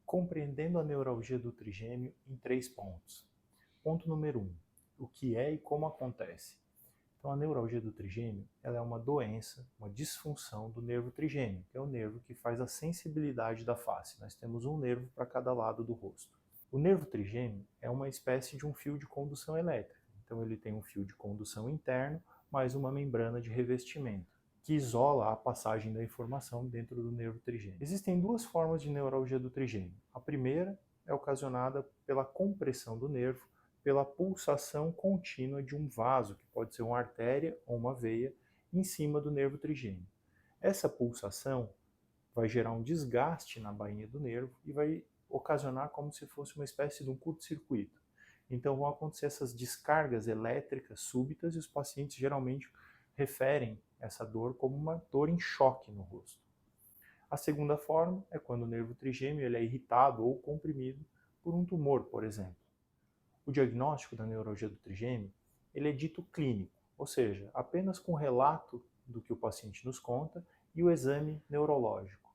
compreendendo a neuralgia do trigêmeo em 3 pontos. Ponto número 1, o que é e como acontece. Então, a neuralgia do trigêmeo ela é uma doença, uma disfunção do nervo trigêmeo, que é o nervo que faz a sensibilidade da face. Nós temos um nervo para cada lado do rosto. O nervo trigêmeo é uma espécie de um fio de condução elétrica. Então, ele tem um fio de condução interno, mais uma membrana de revestimento, que isola a passagem da informação dentro do nervo trigêmeo. Existem 2 formas de neuralgia do trigêmeo. A primeira é ocasionada pela compressão do nervo, pela pulsação contínua de um vaso, que pode ser uma artéria ou uma veia, em cima do nervo trigêmeo. Essa pulsação vai gerar um desgaste na bainha do nervo e vai ocasionar como se fosse uma espécie de um curto-circuito. Então vão acontecer essas descargas elétricas súbitas e os pacientes geralmente referem essa dor como uma dor em choque no rosto. A segunda forma é quando o nervo trigêmeo ele é irritado ou comprimido por um tumor, por exemplo. O diagnóstico da neuralgia do trigêmeo ele é dito clínico, ou seja, apenas com o relato do que o paciente nos conta e o exame neurológico.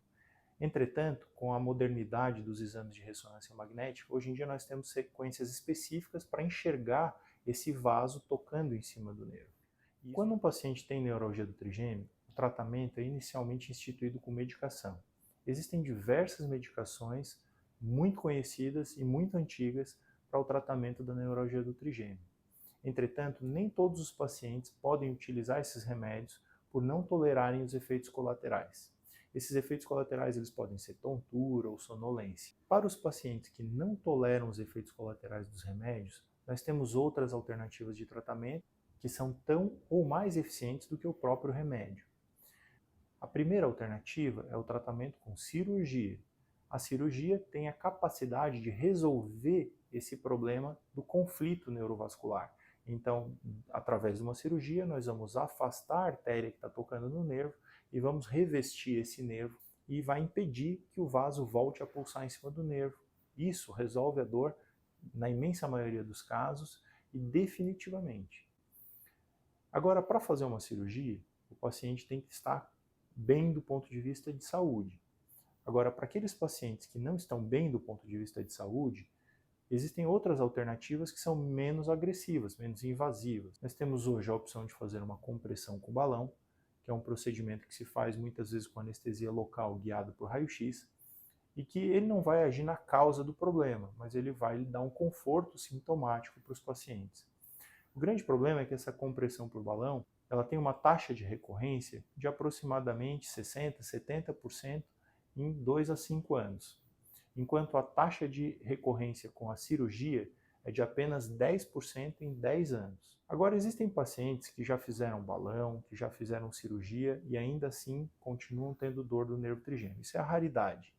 Entretanto, com a modernidade dos exames de ressonância magnética, hoje em dia nós temos sequências específicas para enxergar esse vaso tocando em cima do nervo. Quando um paciente tem neuralgia do trigêmeo, o tratamento é inicialmente instituído com medicação. Existem diversas medicações muito conhecidas e muito antigas para o tratamento da neuralgia do trigêmeo. Entretanto, nem todos os pacientes podem utilizar esses remédios por não tolerarem os efeitos colaterais. Esses efeitos colaterais eles podem ser tontura ou sonolência. Para os pacientes que não toleram os efeitos colaterais dos remédios, nós temos outras alternativas de tratamento que são tão ou mais eficientes do que o próprio remédio. A primeira alternativa é o tratamento com cirurgia. A cirurgia tem a capacidade de resolver esse problema do conflito neurovascular. Então, através de uma cirurgia, nós vamos afastar a artéria que está tocando no nervo e vamos revestir esse nervo e vai impedir que o vaso volte a pulsar em cima do nervo. Isso resolve a dor na imensa maioria dos casos e definitivamente. Agora, para fazer uma cirurgia, o paciente tem que estar bem do ponto de vista de saúde. Agora, para aqueles pacientes que não estão bem do ponto de vista de saúde, existem outras alternativas que são menos agressivas, menos invasivas. Nós temos hoje a opção de fazer uma compressão com balão, que é um procedimento que se faz muitas vezes com anestesia local guiado por raio-x, e que ele não vai agir na causa do problema, mas ele vai dar um conforto sintomático para os pacientes. O grande problema é que essa compressão por balão ela tem uma taxa de recorrência de aproximadamente 60%, 70% em 2 a 5 anos, enquanto a taxa de recorrência com a cirurgia é de apenas 10% em 10 anos. Agora, existem pacientes que já fizeram balão, que já fizeram cirurgia e ainda assim continuam tendo dor do nervo trigêmeo. Isso é a raridade.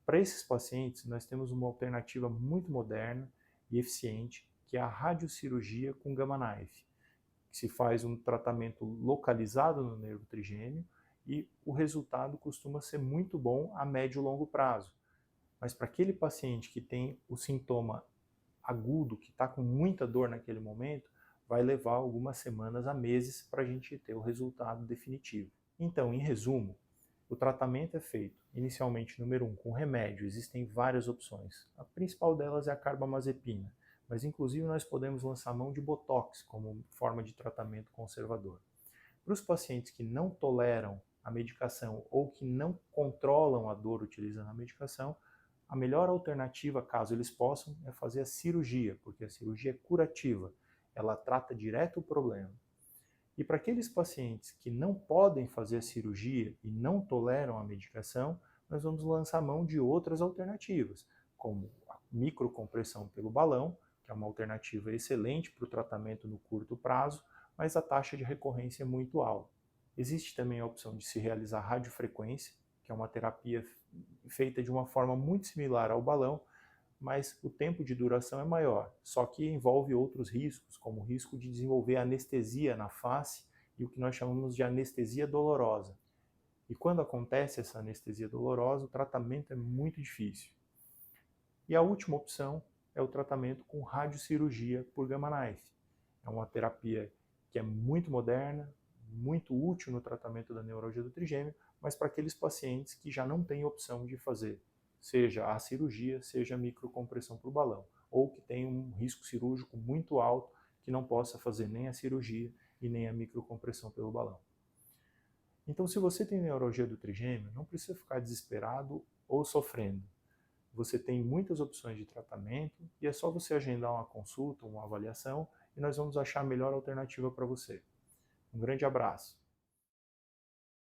Para esses pacientes, nós temos uma alternativa muito moderna e eficiente, que é a radiocirurgia com Gamma Knife, que se faz um tratamento localizado no nervo trigêmeo e o resultado costuma ser muito bom a médio e longo prazo. Mas para aquele paciente que tem o sintoma agudo, que está com muita dor naquele momento, vai levar algumas semanas a meses para a gente ter o resultado definitivo. Então, em resumo, o tratamento é feito inicialmente, número 1, com remédio. Existem várias opções. A principal delas é a carbamazepina, mas inclusive nós podemos lançar mão de botox como forma de tratamento conservador. Para os pacientes que não toleram a medicação ou que não controlam a dor utilizando a medicação, a melhor alternativa, caso eles possam, é fazer a cirurgia, porque a cirurgia é curativa, ela trata direto o problema. E para aqueles pacientes que não podem fazer a cirurgia e não toleram a medicação, nós vamos lançar mão de outras alternativas, como a microcompressão pelo balão, que é uma alternativa excelente para o tratamento no curto prazo, mas a taxa de recorrência é muito alta. Existe também a opção de se realizar radiofrequência, que é uma terapia feita de uma forma muito similar ao balão, mas o tempo de duração é maior, só que envolve outros riscos, como o risco de desenvolver anestesia na face e o que nós chamamos de anestesia dolorosa. E quando acontece essa anestesia dolorosa, o tratamento é muito difícil. E a última opção é o tratamento com radiocirurgia por Gamma Knife. É uma terapia que é muito moderna, muito útil no tratamento da neuralgia do trigêmeo, mas para aqueles pacientes que já não têm opção de fazer seja a cirurgia, seja a microcompressão por balão, ou que tem um risco cirúrgico muito alto, que não possa fazer nem a cirurgia e nem a microcompressão pelo balão. Então, se você tem neuralgia do trigêmeo, não precisa ficar desesperado ou sofrendo. Você tem muitas opções de tratamento e é só você agendar uma consulta, uma avaliação, e nós vamos achar a melhor alternativa para você. Um grande abraço.